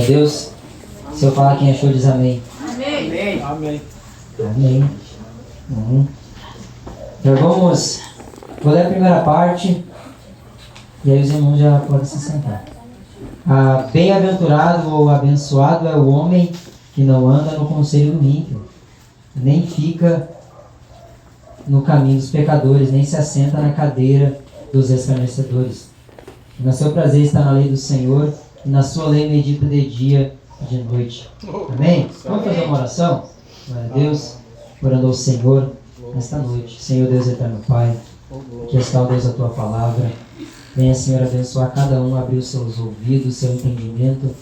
Deus. Se eu falar quem achou, diz amém. Amém. Amém. Amém. Então vamos, vou ler a primeira parte e aí os irmãos já podem se sentar. Bem-aventurado ou abençoado é o homem que não anda no conselho do ímpio, nem fica no caminho dos pecadores, nem se assenta na cadeira dos escarnecedores. No seu prazer está na lei do Senhor, e na sua lei medita de dia e de noite. Amém? Vamos fazer uma oração? Glória a Deus, orando ao Senhor nesta noite. Senhor Deus eterno Pai, que está, Deus, a tua palavra. Venha, Senhor, abençoar cada um, abrir os seus ouvidos, seu entendimento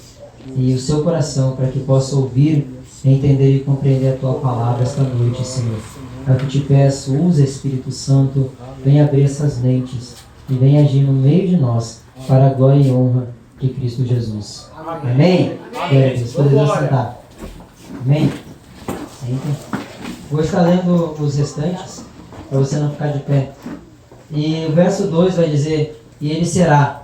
e o seu coração, para que possa ouvir, entender e compreender a tua palavra esta noite, Senhor. Para que te peço, usa Espírito Santo, venha abrir essas mentes e venha agir no meio de nós, para a glória e honra de Cristo Jesus. Amém? Glória a Deus. Podemos sentar. Amém? Sentem. Vou estar lendo os restantes, para você não ficar de pé. E o verso 2 vai dizer: e ele será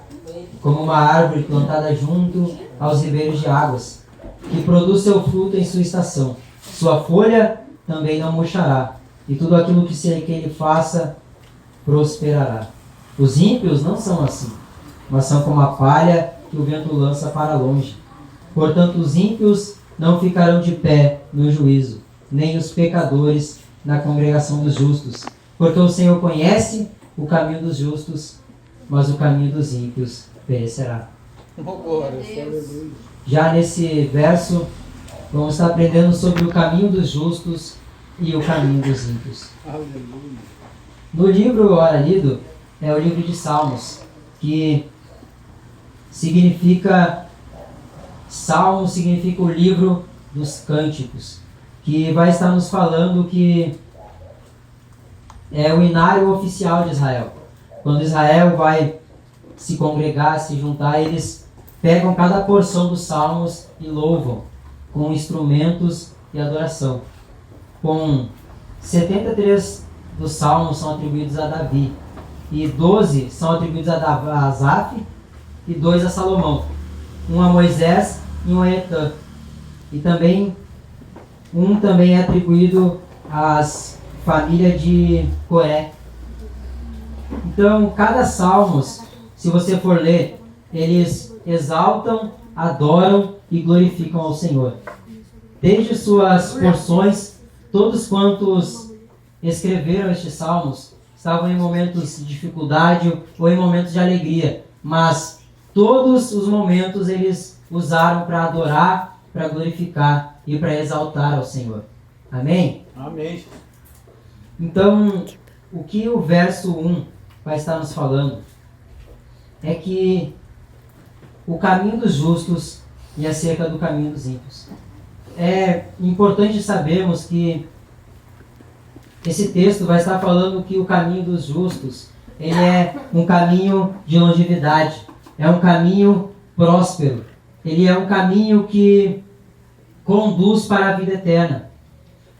como uma árvore plantada junto aos ribeiros de águas, que produz seu fruto em sua estação. Sua folha também não murchará, e tudo aquilo que ele faça prosperará. Os ímpios não são assim, mas são como a palha que o vento lança para longe. Portanto, os ímpios não ficarão de pé no juízo, nem os pecadores na congregação dos justos. Porque o Senhor conhece o caminho dos justos, mas o caminho dos ímpios perecerá. Já nesse verso, vamos estar aprendendo sobre o caminho dos justos e o caminho dos ímpios. No livro ora lido, é o livro de Salmos, que significa, Salmo significa o livro dos cânticos, que vai estar nos falando que é o inário oficial de Israel. Quando Israel vai se congregar, se juntar, eles pegam cada porção dos salmos e louvam com instrumentos e adoração. Com 73 dos salmos são atribuídos a Davi, e 12 são atribuídos a Asaf e 2 a Salomão. Um a Moisés e um a Etã. E também um também é atribuído às famílias de Coré. Então, cada salmos, se você for ler, eles exaltam, adoram e glorificam ao Senhor. Desde suas porções, todos quantos escreveram estes salmos estavam em momentos de dificuldade ou em momentos de alegria, mas todos os momentos eles usaram para adorar, para glorificar e para exaltar ao Senhor. Amém? Amém. Então, o que o verso 1 vai estar nos falando é que o caminho dos justos e acerca do caminho dos ímpios. É importante sabermos que esse texto vai estar falando que o caminho dos justos, ele é um caminho de longevidade, é um caminho próspero, ele é um caminho que conduz para a vida eterna,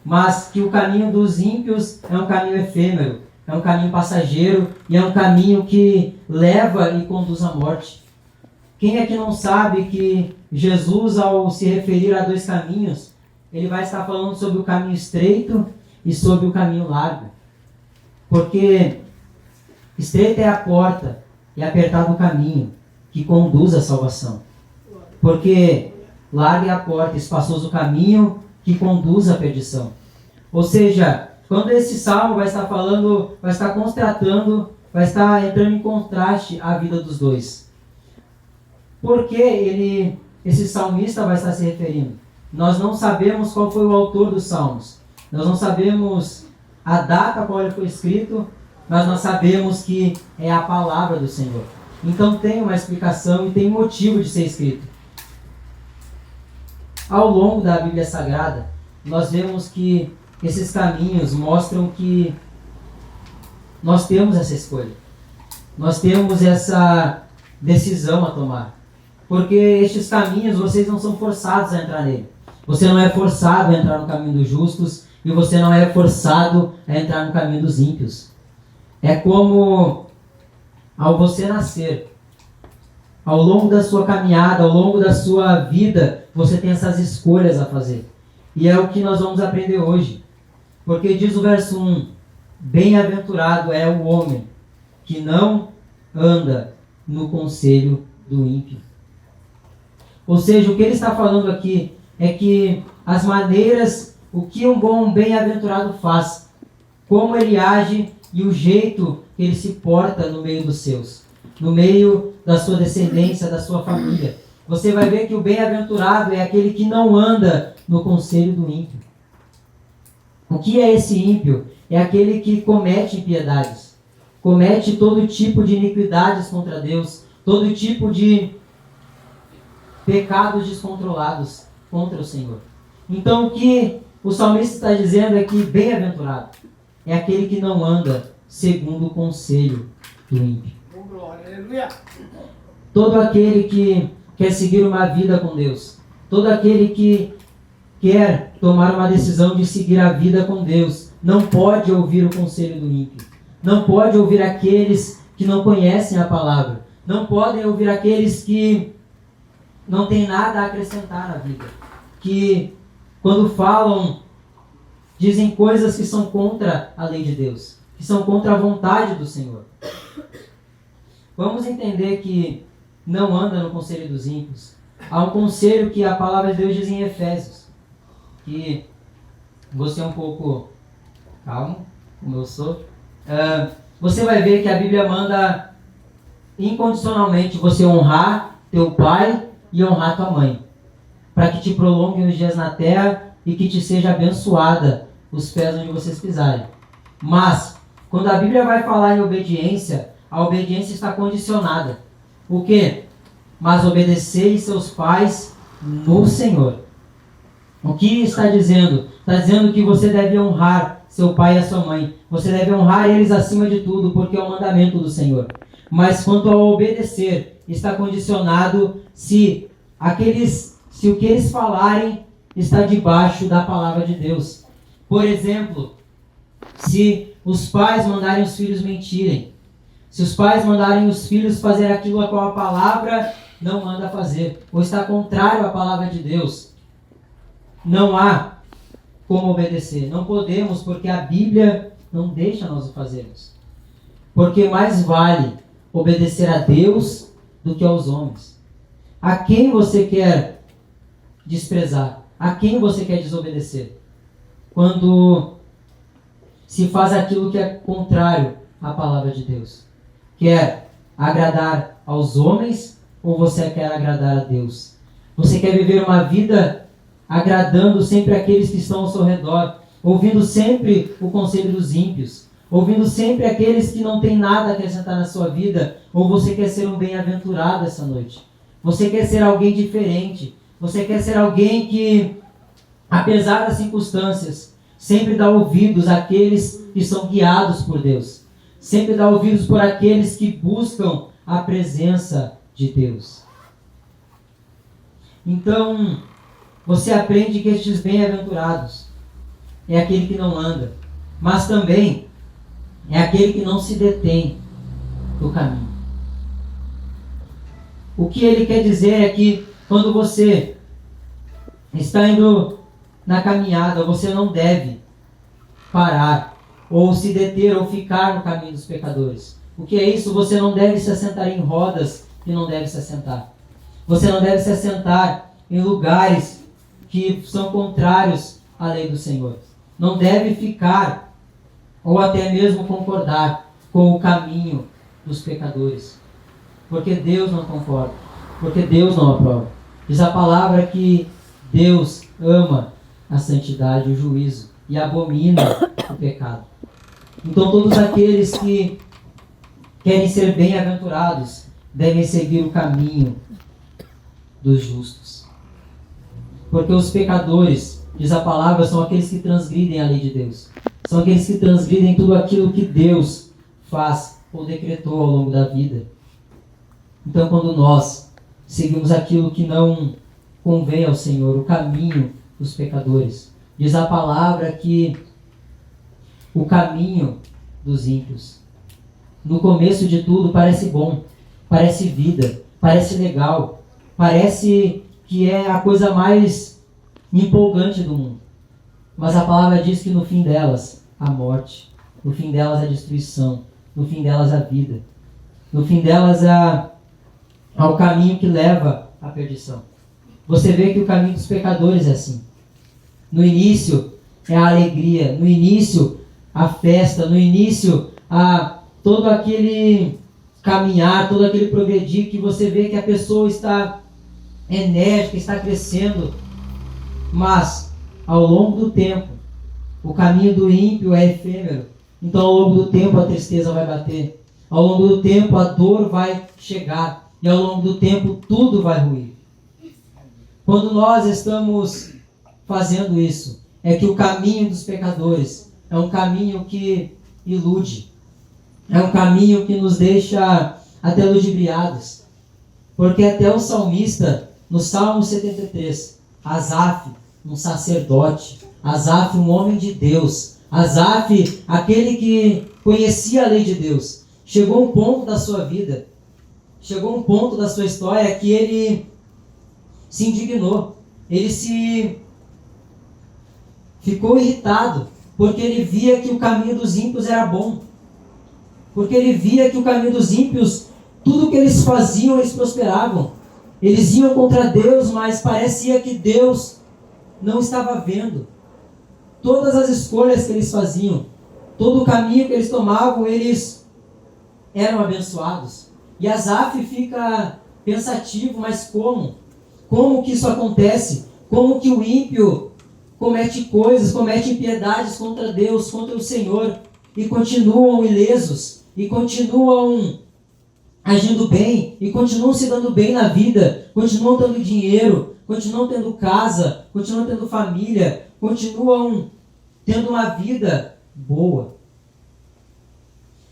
mas que o caminho dos ímpios é um caminho efêmero, é um caminho passageiro e é um caminho que leva e conduz à morte. Quem é que não sabe que Jesus, ao se referir a 2 caminhos, ele vai estar falando sobre o caminho estreito e sobre o caminho largo? Porque estreita é a porta e apertado o caminho que conduz à salvação. Porque larga é a porta, espaçoso o caminho que conduz à perdição. Ou seja, quando esse salmo vai estar falando, vai estar constatando, vai estar entrando em contraste a vida dos dois. Por que esse salmista vai estar se referindo? Nós não sabemos qual foi o autor dos salmos. Nós não sabemos a data a qual ele foi escrito, mas nós sabemos que é a palavra do Senhor. Então tem uma explicação e tem um motivo de ser escrito. Ao longo da Bíblia Sagrada, nós vemos que esses caminhos mostram que nós temos essa escolha. Nós temos essa decisão a tomar. Porque estes caminhos, vocês não são forçados a entrar nele. Você não é forçado a entrar no caminho dos justos e você não é forçado a entrar no caminho dos ímpios. É como ao você nascer. Ao longo da sua caminhada, ao longo da sua vida, você tem essas escolhas a fazer. E é o que nós vamos aprender hoje. Porque diz o verso 1, bem-aventurado é o homem que não anda no conselho do ímpio. Ou seja, o que ele está falando aqui é que as maneiras, o que um bom bem-aventurado faz, como ele age e o jeito que ele se porta no meio dos seus, no meio da sua descendência, da sua família. Você vai ver que o bem-aventurado é aquele que não anda no conselho do ímpio. O que é esse ímpio? É aquele que comete impiedades, comete todo tipo de iniquidades contra Deus, todo tipo de pecados descontrolados contra o Senhor. Então o que o salmista está dizendo é que bem-aventurado é aquele que não anda segundo o conselho do ímpio. Todo aquele que quer seguir uma vida com Deus, todo aquele que quer tomar uma decisão de seguir a vida com Deus, não pode ouvir o conselho do ímpio. Não pode ouvir aqueles que não conhecem a palavra. Não podem ouvir aqueles que não têm nada a acrescentar na vida. Que quando falam, dizem coisas que são contra a lei de Deus, que são contra a vontade do Senhor. Vamos entender que não anda no conselho dos ímpios. Há um conselho que a palavra de Deus diz em Efésios, que você é um pouco calmo, como eu sou. Você vai ver que a Bíblia manda incondicionalmente você honrar teu pai e honrar tua mãe, para que te prolonguem os dias na terra e que te seja abençoada os pés onde vocês pisarem. Mas, quando a Bíblia vai falar em obediência, a obediência está condicionada. O quê? Mas obedecei seus pais no Senhor. O que está dizendo? Está dizendo que você deve honrar seu pai e a sua mãe. Você deve honrar eles acima de tudo, porque é o mandamento do Senhor. Mas quanto ao obedecer, está condicionado se o que eles falarem está debaixo da palavra de Deus. Por exemplo, se os pais mandarem os filhos mentirem, se os pais mandarem os filhos fazer aquilo a qual a palavra não manda fazer, ou está contrário à palavra de Deus, não há como obedecer. Não podemos, porque a Bíblia não deixa nós o fazermos. Porque mais vale obedecer a Deus do que aos homens. A quem você quer desprezar? A quem você quer desobedecer? Quando se faz aquilo que é contrário à palavra de Deus. Quer agradar aos homens ou você quer agradar a Deus? Você quer viver uma vida agradando sempre aqueles que estão ao seu redor, ouvindo sempre o conselho dos ímpios, ouvindo sempre aqueles que não têm nada a acrescentar na sua vida, ou você quer ser um bem-aventurado essa noite? Você quer ser alguém diferente? Você quer ser alguém que, apesar das circunstâncias, sempre dá ouvidos àqueles que são guiados por Deus, sempre dá ouvidos por aqueles que buscam a presença de Deus. Então, você aprende que estes bem-aventurados é aquele que não anda, mas também é aquele que não se detém no caminho. O que ele quer dizer é que quando você está indo na caminhada, você não deve parar, ou se deter, ou ficar no caminho dos pecadores. O que é isso? Você não deve se assentar em rodas que não deve se assentar. Você não deve se assentar em lugares que são contrários à lei do Senhor. Não deve ficar, ou até mesmo concordar com o caminho dos pecadores. Porque Deus não concorda. Porque Deus não aprova. Diz a palavra que Deus ama a santidade e o juízo e abomina o pecado. Então todos aqueles que querem ser bem-aventurados devem seguir o caminho dos justos. Porque os pecadores, diz a palavra, são aqueles que transgridem a lei de Deus. São aqueles que transgridem tudo aquilo que Deus faz ou decretou ao longo da vida. Então quando nós seguimos aquilo que não convém ao Senhor, o caminho dos pecadores, diz a palavra que o caminho dos ímpios, no começo de tudo, parece bom, parece vida, parece legal, parece que é a coisa mais empolgante do mundo. Mas a palavra diz que no fim delas, a morte. No fim delas, a destruição. No fim delas, a vida. No fim delas, ao caminho que leva à perdição. Você vê que o caminho dos pecadores é assim. No início, é a alegria. No início, a festa. No início, todo aquele caminhar, todo aquele progredir, que você vê que a pessoa está enérgica, está crescendo. Mas, ao longo do tempo, o caminho do ímpio é efêmero. Então, ao longo do tempo, a tristeza vai bater. Ao longo do tempo, a dor vai chegar. E ao longo do tempo, tudo vai ruir. Quando nós estamos fazendo isso, é que o caminho dos pecadores é um caminho que ilude. É um caminho que nos deixa até ludibriados. Porque até o salmista, no Salmo 73, Asaf, um sacerdote, Asaf, um homem de Deus, Asaf, aquele que conhecia a lei de Deus, chegou um ponto da sua vida, chegou um ponto da sua história que ele se indignou, ele ficou irritado, porque ele via que o caminho dos ímpios era bom, porque ele via que o caminho dos ímpios, tudo que eles faziam, eles prosperavam, eles iam contra Deus, mas parecia que Deus não estava vendo. Todas as escolhas que eles faziam, todo o caminho que eles tomavam, eles eram abençoados. E Asaf fica pensativo, mas como? Como que isso acontece? Como que o ímpio comete coisas, comete impiedades contra Deus, contra o Senhor, e continuam ilesos, e continuam agindo bem, e continuam se dando bem na vida, continuam tendo dinheiro, continuam tendo casa, continuam tendo família, continuam tendo uma vida boa.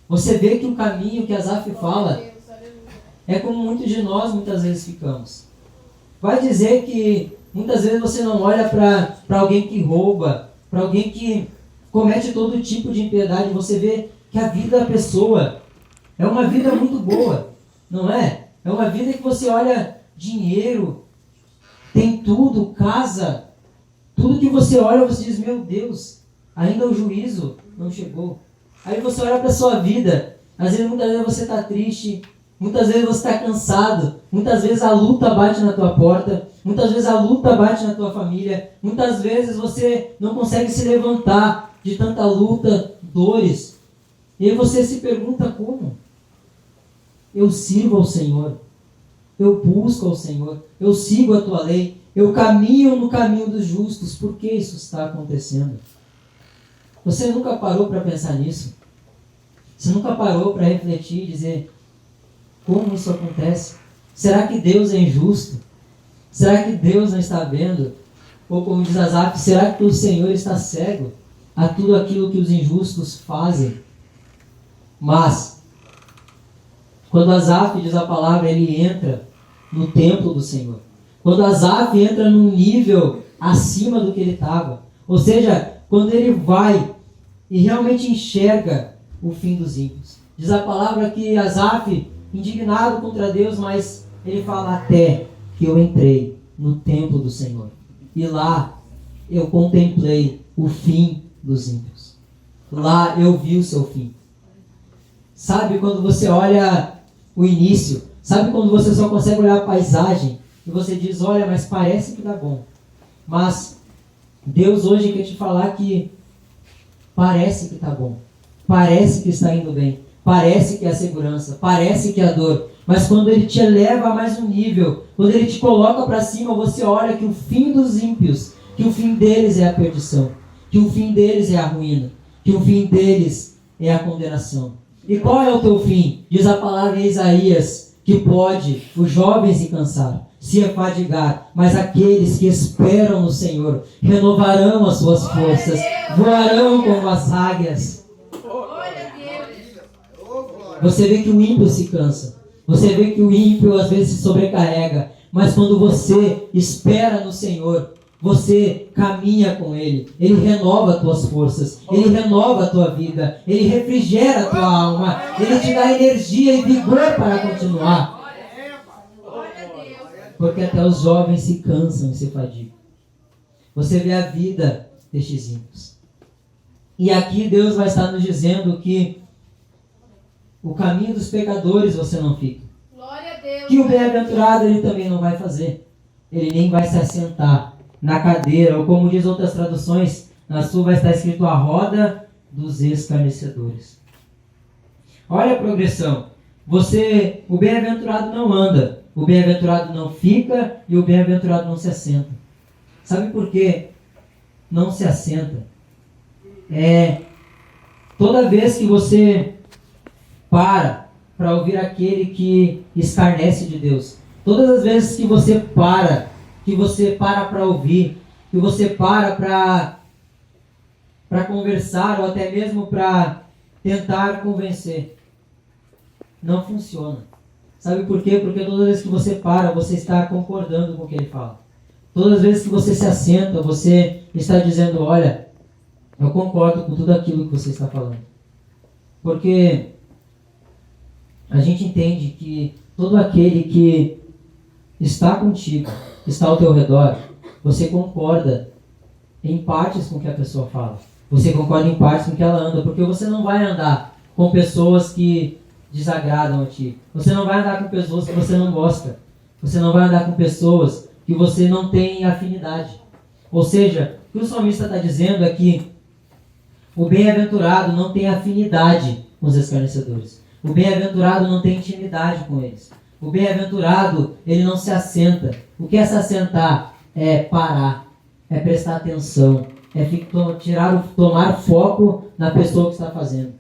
Você vê que o caminho que Asaf fala é como muitos de nós muitas vezes ficamos. Vai dizer que muitas vezes você não olha para alguém que rouba, para alguém que comete todo tipo de impiedade, você vê que a vida da pessoa é uma vida muito boa, não é? É uma vida que você olha dinheiro, tem tudo, casa, tudo que você olha, você diz, meu Deus, ainda o juízo não chegou. Aí você olha para a sua vida, às vezes, muitas vezes você está triste, muitas vezes você está cansado, muitas vezes a luta bate na tua porta, muitas vezes a luta bate na tua família, muitas vezes você não consegue se levantar de tanta luta, dores. E aí você se pergunta como? Eu sirvo ao Senhor, eu busco ao Senhor, eu sigo a tua lei, eu caminho no caminho dos justos. Por que isso está acontecendo? Você nunca parou para pensar nisso? Você nunca parou para refletir e dizer, como isso acontece? Será que Deus é injusto? Será que Deus não está vendo? Ou como diz Asaf, será que o Senhor está cego a tudo aquilo que os injustos fazem? Mas, quando Asaf diz a palavra, ele entra no templo do Senhor. Quando Asaf entra num nível acima do que ele estava. Ou seja, quando ele vai e realmente enxerga o fim dos ímpios. Diz a palavra que Asaf, indignado contra Deus, mas ele fala, até que eu entrei no templo do Senhor. E lá eu contemplei o fim dos ímpios. Lá eu vi o seu fim. Sabe quando você olha o início? Sabe quando você só consegue olhar a paisagem e você diz, olha, mas parece que dá bom. Mas Deus hoje quer te falar que parece que está bom. Parece que está indo bem. Parece que é a segurança. Parece que é a dor. Mas quando Ele te eleva a mais um nível, quando Ele te coloca para cima, você olha que o fim dos ímpios, que o fim deles é a perdição, que o fim deles é a ruína, que o fim deles é a condenação. E qual é o teu fim? Diz a palavra em Isaías, que pode os jovens se cansar, se afadigar, mas aqueles que esperam no Senhor renovarão as suas forças, voarão como as águias. Você vê que o ímpio se cansa, você vê que o ímpio às vezes se sobrecarrega, mas quando você espera no Senhor, você caminha com Ele, Ele renova as tuas forças, Ele renova a tua vida, Ele refrigera a tua alma, Ele te dá energia e vigor para continuar. porque até os jovens se cansam e se fadigam. Você vê a vida destes ímpios. E aqui Deus vai estar nos dizendo que o caminho dos pecadores você não fica. Glória a Deus. Que o bem-aventurado ele também não vai fazer. Ele nem vai se assentar na cadeira, ou como diz outras traduções, na sua vai estar escrito a roda dos escarnecedores. Olha a progressão. O bem-aventurado não anda, o bem-aventurado não fica e o bem-aventurado não se assenta. Sabe por quê? Não se assenta. Toda vez que você para ouvir aquele que escarnece de Deus, todas as vezes que você para para ouvir, que você para conversar ou até mesmo para tentar convencer, não funciona. Sabe por quê? Porque todas as vezes que você para, você está concordando com o que ele fala. Todas as vezes que você se assenta, você está dizendo, olha, eu concordo com tudo aquilo que você está falando. Porque a gente entende que todo aquele que está contigo, está ao teu redor, você concorda em partes com o que a pessoa fala. Você concorda em partes com o que ela anda, porque você não vai andar com pessoas que desagradam a ti. Você não vai andar com pessoas que você não gosta. Você não vai andar com pessoas que você não tem afinidade. Ou seja, o que o salmista está dizendo é que o bem-aventurado não tem afinidade com os escarnecedores. O bem-aventurado não tem intimidade com eles. O bem-aventurado, ele não se assenta. O que é se assentar? É parar, é prestar atenção, é tomar foco na pessoa que está fazendo.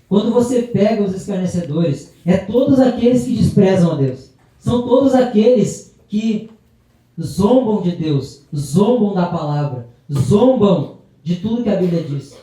Quando você pega os escarnecedores, é todos aqueles que desprezam a Deus. São todos aqueles que zombam de Deus, zombam da palavra, zombam de tudo que a Bíblia diz.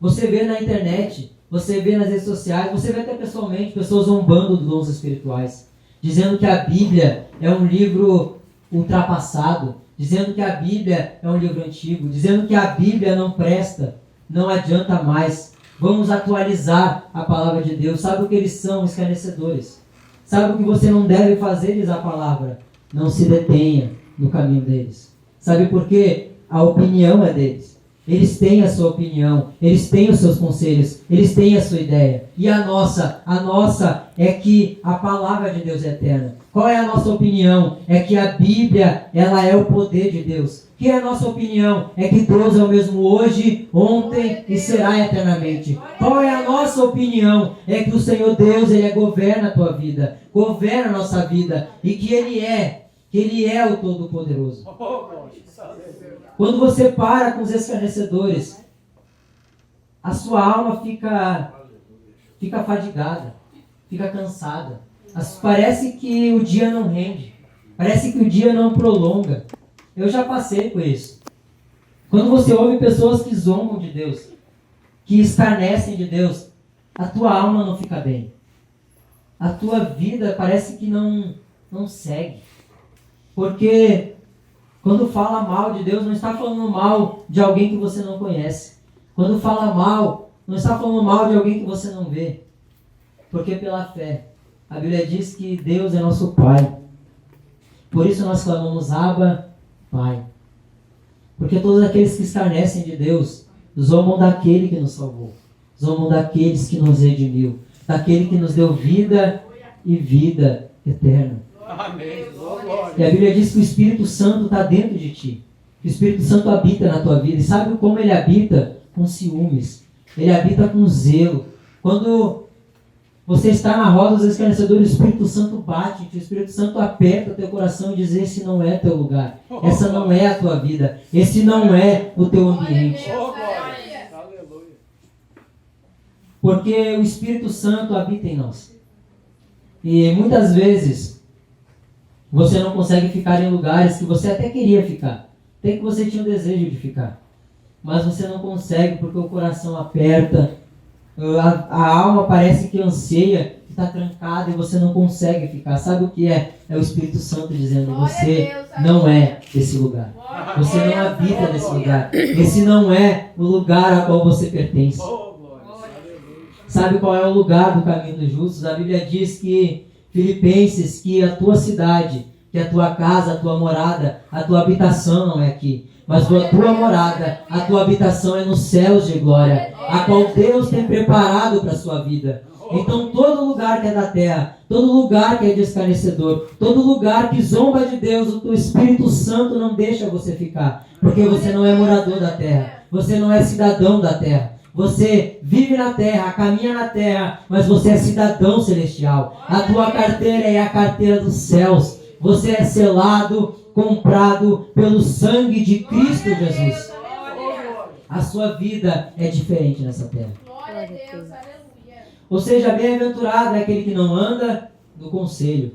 Você vê na internet, você vê nas redes sociais, você vê até pessoalmente pessoas zombando dos dons espirituais, dizendo que a Bíblia é um livro ultrapassado, dizendo que a Bíblia é um livro antigo, dizendo que a Bíblia não presta, não adianta mais. Vamos atualizar a palavra de Deus. Sabe o que eles são? Escarnecedores. Sabe o que você não deve fazer, diz a palavra? Não se detenha no caminho deles. Sabe por quê? A opinião é deles. Eles têm a sua opinião, eles têm os seus conselhos, eles têm a sua ideia. E a nossa é que a palavra de Deus é eterna. Qual é a nossa opinião? É que a Bíblia, ela é o poder de Deus. Que é a nossa opinião? É que Deus é o mesmo hoje, ontem e será eternamente. Qual é a nossa opinião? É que o Senhor Deus, Ele governa a tua vida, governa a nossa vida, e que Ele é o Todo-Poderoso. Quando você para com os escarnecedores, a sua alma fica fadigada, fica cansada. Parece que o dia não rende, parece que o dia não prolonga. Eu já passei por isso. Quando você ouve pessoas que zombam de Deus, que escarnecem de Deus, a tua alma não fica bem. A tua vida parece que não segue. Porque quando fala mal de Deus, não está falando mal de alguém que você não conhece. Quando fala mal, não está falando mal de alguém que você não vê. Porque pela fé, a Bíblia diz que Deus é nosso Pai. Por isso nós clamamos Abba, Pai. Porque todos aqueles que escarnecem de Deus, zombam daquele que nos salvou. Zombam daqueles que nos redimiu. Daquele que nos deu vida e vida eterna. Amém. E a Bíblia diz que o Espírito Santo está dentro de ti. O Espírito Santo habita na tua vida. E sabe como ele habita? Com ciúmes. Ele habita com zelo. Quando você está na roda dos escarnecedores, o Espírito Santo bate, o Espírito Santo aperta o teu coração e diz: esse não é teu lugar. Essa não é a tua vida. Esse não é o teu ambiente. Porque o Espírito Santo habita em nós. E muitas vezes você não consegue ficar em lugares que você até queria ficar. Até que você tinha o desejo de ficar. Mas você não consegue porque o coração aperta. A alma parece que anseia, está trancada e você não consegue ficar. Sabe o que é? É o Espírito Santo dizendo: você não é desse lugar. Você não habita nesse lugar. Esse não é o lugar a qual você pertence. Sabe qual é o lugar do caminho dos justos? A Bíblia diz que Filipenses, que a tua cidade que a tua casa, a tua morada, a tua habitação não é aqui. Mas a tua morada, a tua habitação é nos céus de glória, a qual Deus tem preparado para a sua vida. Então todo lugar que é da terra, todo lugar que é de escarnecedor, todo lugar que zomba de Deus, o teu Espírito Santo não deixa você ficar. Porque você não é morador da terra, você não é cidadão da terra. Você vive na terra, caminha na terra, mas você é cidadão celestial. A tua carteira é a carteira dos céus. Você é selado, comprado pelo sangue de Cristo Jesus. A sua vida é diferente nessa terra. Ou seja, bem-aventurado é aquele que não anda no conselho,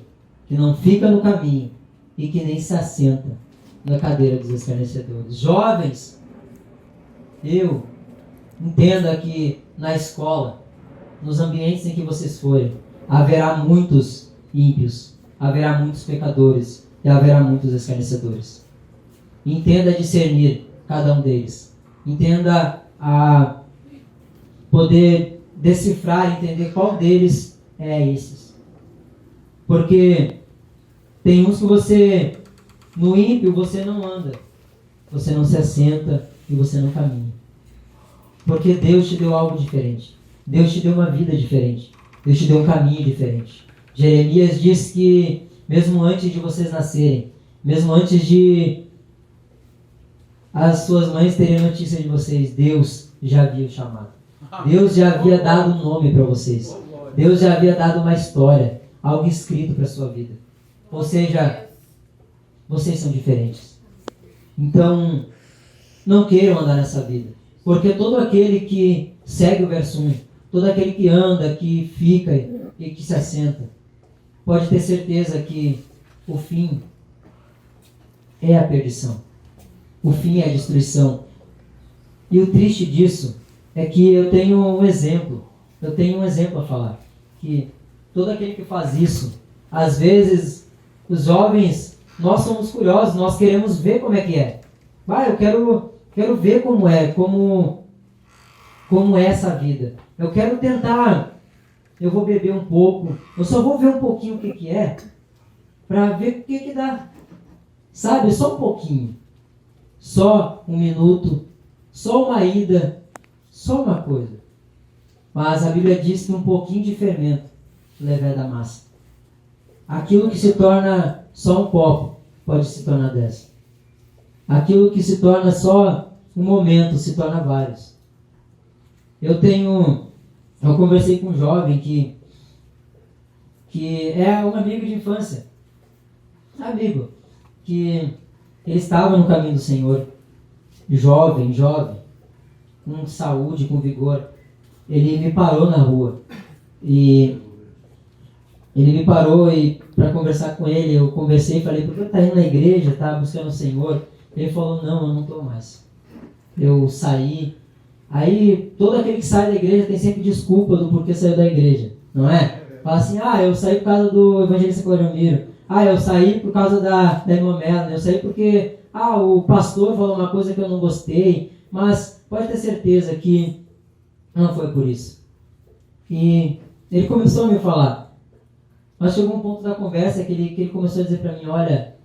que não fica no caminho e que nem se assenta na cadeira dos escarnecedores. Jovens, entenda que na escola, nos ambientes em que vocês forem, haverá muitos ímpios, haverá muitos pecadores e haverá muitos escarnecedores. Entenda discernir cada um deles. Entenda a poder decifrar, entender qual deles é esses. Porque tem uns que você, no ímpio, você não anda, você não se assenta e você não caminha. Porque Deus te deu algo diferente. Deus te deu uma vida diferente. Deus te deu um caminho diferente. Jeremias diz que, mesmo antes de vocês nascerem, mesmo antes de as suas mães terem notícia de vocês, Deus já havia o chamado. Deus já havia dado um nome para vocês. Deus já havia dado uma história, algo escrito para a sua vida. Ou seja, vocês são diferentes. Então, não queiram andar nessa vida. Porque todo aquele que segue o verso 1, todo aquele que anda, que fica e que se assenta, pode ter certeza que o fim é a perdição. O fim é a destruição. E o triste disso é que eu tenho um exemplo a falar. Que todo aquele que faz isso, às vezes, os jovens, nós somos curiosos, nós queremos ver como é que é. Eu quero ver como é essa vida. Eu quero tentar, eu vou beber um pouco, eu só vou ver um pouquinho o que é, para ver o que dá. Sabe, só um pouquinho. Só um minuto, só uma ida, só uma coisa. Mas a Bíblia diz que um pouquinho de fermento leveda a massa. Aquilo que se torna só um copo pode se tornar 10. Aquilo que se torna só um momento se torna vários. Eu conversei com um jovem que é um amigo de infância. Amigo, que ele estava no caminho do Senhor. Jovem, com saúde, com vigor. Ele me parou na rua. E ele me parou e para conversar com ele, eu conversei e falei, por que está indo na igreja, está buscando o Senhor? Ele falou, não, eu não estou mais. Eu saí. Aí, todo aquele que sai da igreja tem sempre desculpa do porquê saiu da igreja, não é? Fala assim, eu saí por causa do evangelista Clodimiro. Eu saí por causa da irmã Melanie. Eu saí porque, o pastor falou uma coisa que eu não gostei. Mas pode ter certeza que não foi por isso. E ele começou a me falar. Mas chegou um ponto da conversa que ele começou a dizer para mim, olha,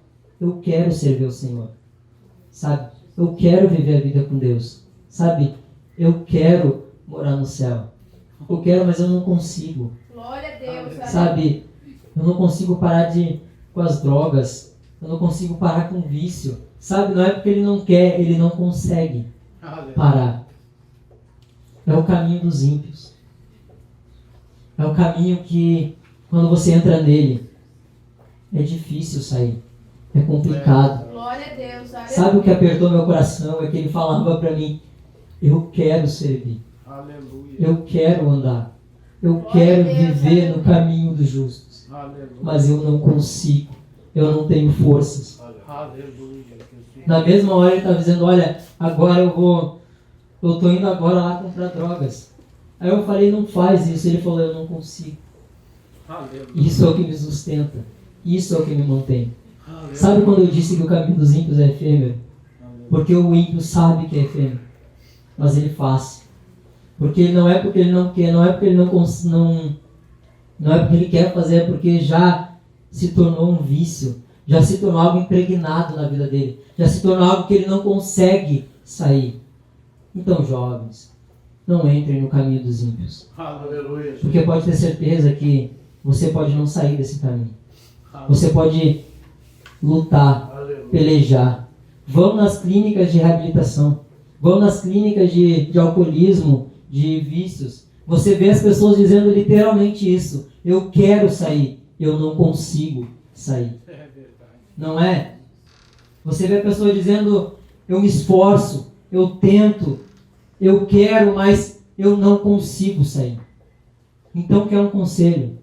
eu quero servir o Senhor. Sabe? Eu quero viver a vida com Deus. Sabe? Eu quero morar no céu. Eu quero, mas eu não consigo. Glória a Deus. Sabe? Eu não consigo parar com as drogas. Eu não consigo parar com o vício. Sabe? Não é porque ele não quer, ele não consegue parar. É o caminho dos ímpios. É o caminho que, quando você entra nele, é difícil sair. É complicado. Glória a Deus. Sabe o que apertou meu coração? É que ele falava para mim, eu quero servir. Aleluia. Eu quero andar. Eu quero viver no caminho dos justos. Aleluia. Mas eu não consigo. Eu não tenho forças. Aleluia. Na mesma hora ele estava dizendo, olha, agora eu estou indo agora lá comprar drogas. Aí eu falei, não faz isso. Ele falou, eu não consigo. Aleluia. Isso é o que me sustenta. Isso é o que me mantém. Aleluia. Sabe quando eu disse que o caminho dos ímpios é efêmero? Porque o ímpio sabe que é efêmero. Mas ele faz. Porque não é porque ele não quer, não é porque ele não é porque ele quer fazer, é porque já se tornou um vício, Já se tornou algo impregnado na vida dele. Já se tornou algo que ele não consegue sair. Então, jovens, não entrem no caminho dos ímpios. Aleluia. Porque pode ter certeza que você pode não sair desse caminho. Você pode lutar, pelejar. Vão nas clínicas de reabilitação. Vão nas clínicas de alcoolismo, de vícios. Você vê as pessoas dizendo literalmente isso. Eu quero sair, eu não consigo sair. Não é? Você vê a pessoa dizendo, eu me esforço, eu tento, eu quero, mas eu não consigo sair. Então, quer um conselho?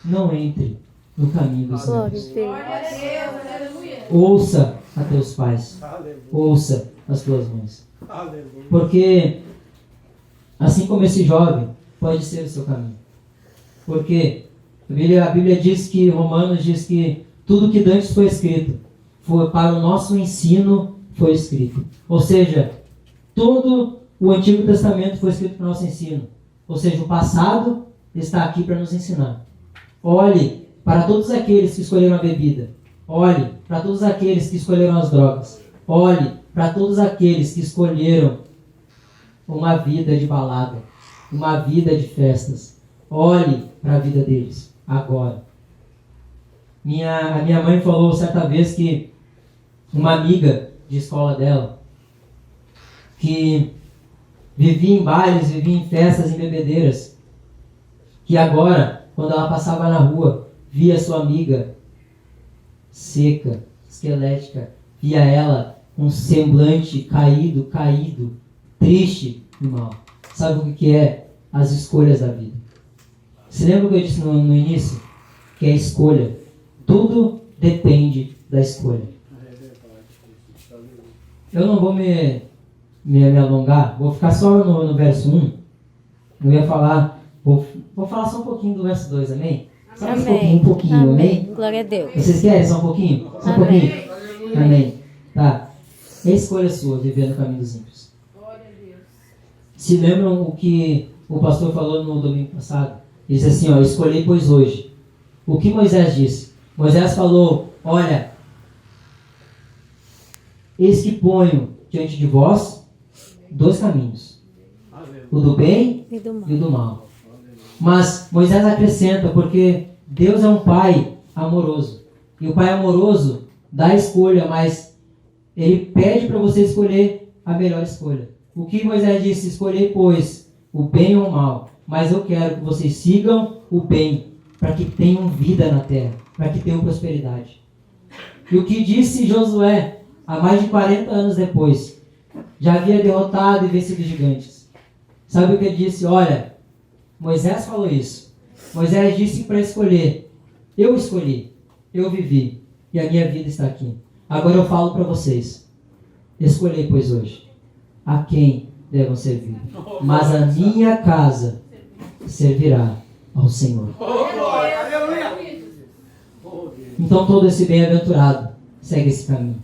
Não entre no caminho dos ímpios. Glória a Deus, aleluia. Ouça a teus pais. Ouça as tuas mães. Porque, assim como esse jovem, pode ser o seu caminho. Porque a Bíblia diz que, Romanos diz que tudo que dantes foi escrito, foi para o nosso ensino foi escrito. Ou seja, todo o Antigo Testamento foi escrito para o nosso ensino. Ou seja, o passado está aqui para nos ensinar. Olhe para todos aqueles que escolheram a bebida. Olhe para todos aqueles que escolheram as drogas. Olhe para todos aqueles que escolheram uma vida de balada, uma vida de festas. Olhe para a vida deles agora. A minha mãe falou certa vez que uma amiga de escola dela, que vivia em bailes, vivia em festas, em bebedeiras, que agora, quando ela passava na rua, via sua amiga seca, esquelética, via ela com um semblante caído, triste e mal. Sabe o que é? As escolhas da vida. Você lembra o que eu disse no início? Que é escolha. Tudo depende da escolha. Eu não vou me alongar, vou ficar só no verso 1. Não ia falar, vou falar só um pouquinho do verso 2, amém? Só Amém. um pouquinho, amém? Glória a Deus. Vocês querem só um pouquinho? Só um Amém. pouquinho? Amém. Tá. É escolha sua viver no caminho dos ímpios. Glória a Deus. Se lembram o que o pastor falou no domingo passado? Ele disse assim, escolhi pois hoje. O que Moisés disse? Moisés falou, olha, eis que ponho diante de vós 2 caminhos. O do bem E do mal. e o do mal. Mas Moisés acrescenta, porque Deus é um pai amoroso. E o pai amoroso dá a escolha, mas ele pede para você escolher a melhor escolha. O que Moisés disse? Escolher, pois, o bem ou o mal. Mas eu quero que vocês sigam o bem, para que tenham vida na terra, para que tenham prosperidade. E o que disse Josué, há mais de 40 anos depois, já havia derrotado e vencido gigantes. Sabe o que ele disse? Olha, Moisés falou isso. Moisés disse para escolher. Eu escolhi, eu vivi, e a minha vida está aqui. Agora eu falo para vocês. Escolhei, pois, hoje, a quem devam servir. Mas a minha casa servirá ao Senhor. Então todo esse bem-aventurado segue esse caminho.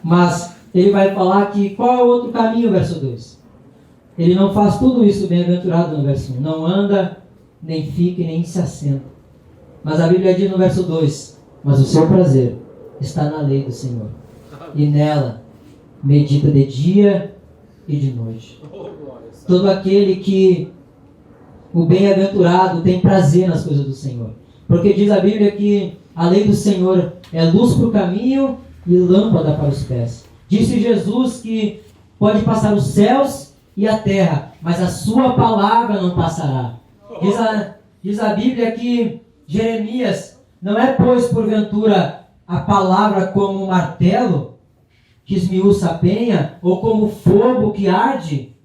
Mas ele vai falar que qual é o outro caminho, verso 2. Ele não faz tudo isso bem-aventurado no verso 1. Não anda, nem fica e nem se assenta. Mas a Bíblia diz no verso 2, mas o seu prazer está na lei do Senhor. E nela medita de dia e de noite. Todo aquele que o bem-aventurado tem prazer nas coisas do Senhor. Porque diz a Bíblia que a lei do Senhor é luz para o caminho e lâmpada para os pés. Disse Jesus que pode passar os céus e a terra, mas a sua palavra não passará. Diz a Bíblia que Jeremias não é, pois, porventura, a palavra como um martelo que esmiuça a penha, ou como fogo que arde?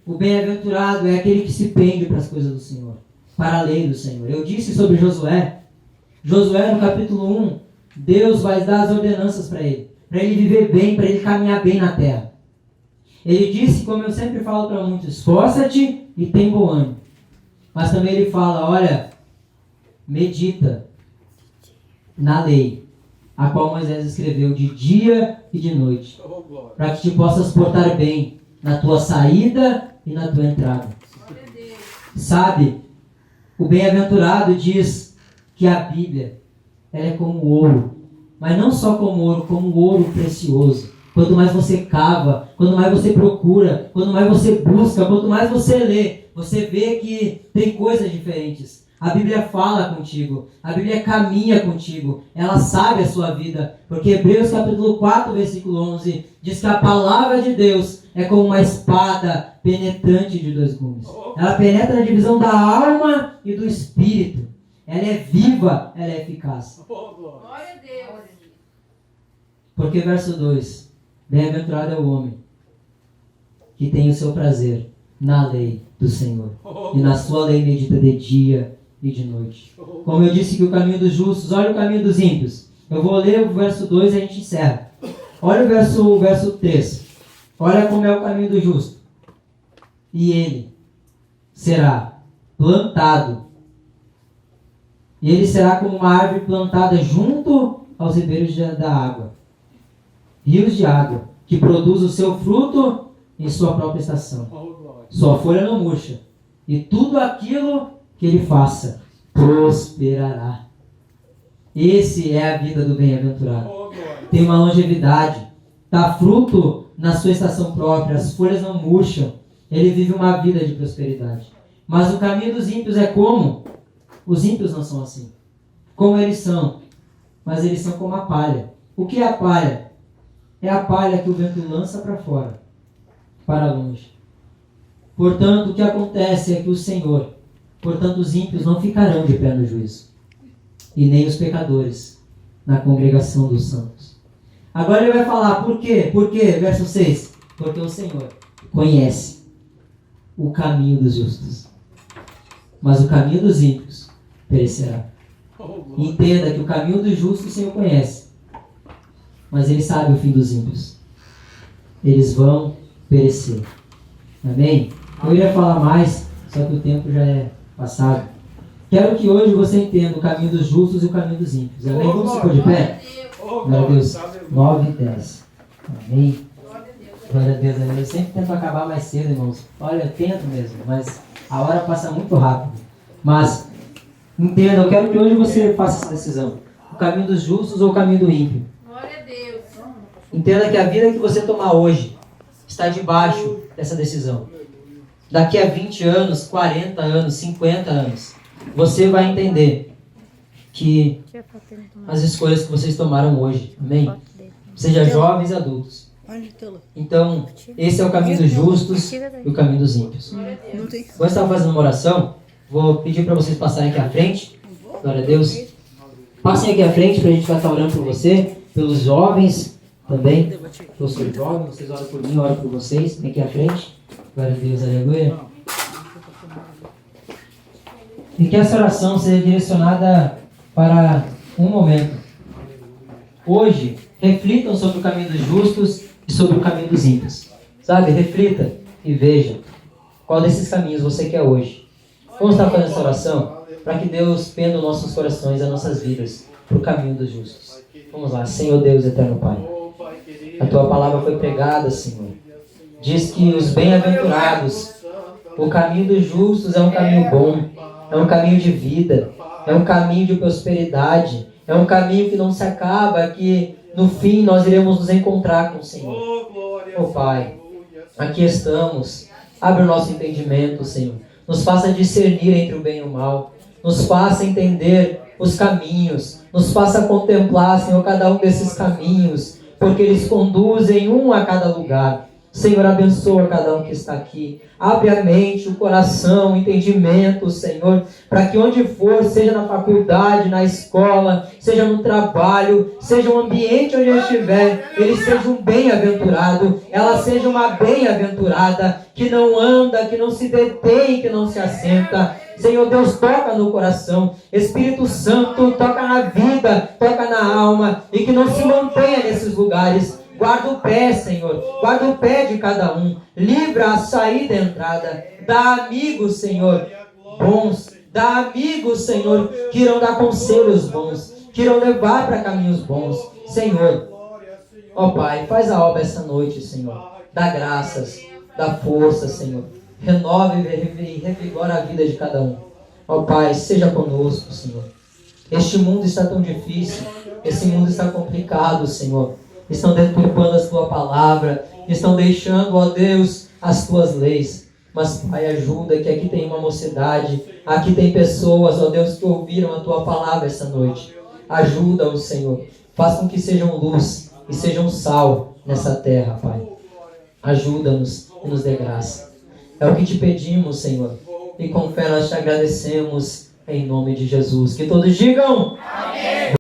O bem-aventurado é aquele que se pende para as coisas do Senhor, para a lei do Senhor. Eu disse sobre Josué, no capítulo 1, Deus vai dar as ordenanças para ele viver bem, para ele caminhar bem na terra. Ele disse, como eu sempre falo para muitos, esforça-te e tem bom ânimo. Mas também ele fala, olha, medita na lei, a qual Moisés escreveu de dia e de noite, para que te possas portar bem na tua saída e na tua entrada. Sabe, o bem-aventurado diz que a Bíblia ela é como ouro. Mas não só como ouro precioso. Quanto mais você cava, quanto mais você procura, quanto mais você busca, quanto mais você lê, você vê que tem coisas diferentes. A Bíblia fala contigo, a Bíblia caminha contigo, ela sabe a sua vida. Porque Hebreus capítulo 4, versículo 11, diz que a palavra de Deus é como uma espada penetrante de 2 gumes. Ela penetra na divisão da alma e do espírito. Ela é viva, ela é eficaz. Glória a Deus. Porque verso 2, bem-aventurado é o homem que tem o seu prazer na lei do Senhor, e na sua lei medita de dia e de noite. Como eu disse que o caminho dos justos, olha o caminho dos ímpios. Eu vou ler o verso 2 e a gente encerra. Olha o verso 3. Olha como é o caminho do justo. E ele será plantado. E ele será como uma árvore plantada junto aos ribeiros da água. Rios de água, que produz o seu fruto em sua própria estação. Sua folha não murcha. E tudo aquilo que ele faça prosperará. Esse é a vida do bem-aventurado. Tem uma longevidade. Dá fruto na sua estação própria. As folhas não murcham. Ele vive uma vida de prosperidade. Mas o caminho dos ímpios é como? Os ímpios não são assim. Como eles são? Mas eles são como a palha. O que é a palha? É a palha que o vento lança para fora, para longe. Portanto, o que acontece é que o Senhor, portanto, os ímpios não ficarão de pé no juízo, e nem os pecadores na congregação dos santos. Agora ele vai falar, por quê? Por quê? Verso 6. Porque o Senhor conhece o caminho dos justos, mas o caminho dos ímpios perecerá. Entenda que o caminho dos justos o Senhor conhece, mas Ele sabe o fim dos ímpios. Eles vão perecer. Amém? Eu ia falar mais, só que o tempo já é passado. Quero que hoje você entenda o caminho dos justos e o caminho dos ímpios. Amém? Vamos se pôr de pé? Glória a Deus. 9 e 10. Amém? Glória a Deus. Eu sempre tento acabar mais cedo, irmãos. Olha, eu tento mesmo, mas a hora passa muito rápido. Mas, entenda, eu quero que hoje você faça essa decisão. O caminho dos justos ou o caminho do ímpio? Glória a Deus. Entenda que a vida que você tomar hoje está debaixo dessa decisão. Daqui a 20 anos, 40 anos, 50 anos, você vai entender que as escolhas que vocês tomaram hoje, amém? Seja jovens e adultos. Então, esse é o caminho dos justos e o caminho dos ímpios. Quando eu estava fazendo uma oração, vou pedir para vocês passarem aqui à frente. Glória a Deus. Passem aqui à frente para a gente estar orando por você, pelos jovens também. Eu sou jovem, vocês oram por mim, eu oro por vocês. Vem aqui à frente. Glória a Deus, aleluia. E que essa oração seja direcionada para um momento. Hoje, reflitam sobre o caminho dos justos e sobre o caminho dos ímpios. Sabe, reflita e veja qual desses caminhos você quer hoje. Vamos estar fazendo essa oração para que Deus penda os nossos corações, as nossas vidas, para o caminho dos justos. Vamos lá, Senhor Deus, eterno Pai. A Tua palavra foi pregada, Senhor. Diz que os bem-aventurados, o caminho dos justos é um caminho bom, é um caminho de vida, é um caminho de prosperidade, é um caminho que não se acaba, que no fim nós iremos nos encontrar com o Senhor. Oh Pai, aqui estamos. Abre o nosso entendimento, Senhor. Nos faça discernir entre o bem e o mal. Nos faça entender os caminhos. Nos faça contemplar, Senhor, cada um desses caminhos, porque eles conduzem um a cada lugar. Senhor, abençoa cada um que está aqui. Abre a mente, o coração, o entendimento, Senhor, para que onde for, seja na faculdade, na escola, seja no trabalho, seja um ambiente onde ele estiver, ele seja um bem-aventurado, ela seja uma bem-aventurada, que não anda, que não se detém, que não se assenta. Senhor Deus, toca no coração. Espírito Santo, toca na vida, toca na alma, e que não se mantenha nesses lugares. Guarda o pé, Senhor. Guarda o pé de cada um. Livra a saída e a entrada. Dá amigos, Senhor, bons. Dá amigos, Senhor, que irão dar conselhos bons, que irão levar para caminhos bons. Senhor, ó Pai, faz a obra essa noite, Senhor. Dá graças, dá força, Senhor. Renove e revigora a vida de cada um. Ó Pai, seja conosco, Senhor. Este mundo está tão difícil, esse mundo está complicado, Senhor. Estão deturpando a Tua palavra, estão deixando, ó Deus, as Tuas leis. Mas, Pai, ajuda, que aqui tem uma mocidade, aqui tem pessoas, ó Deus, que ouviram a Tua palavra essa noite. Ajuda-os, Senhor. Faça com que sejam luz e sejam sal nessa terra, Pai. Ajuda-nos e nos dê graça. É o que te pedimos, Senhor. E com fé nós te agradecemos em nome de Jesus. Que todos digam amém.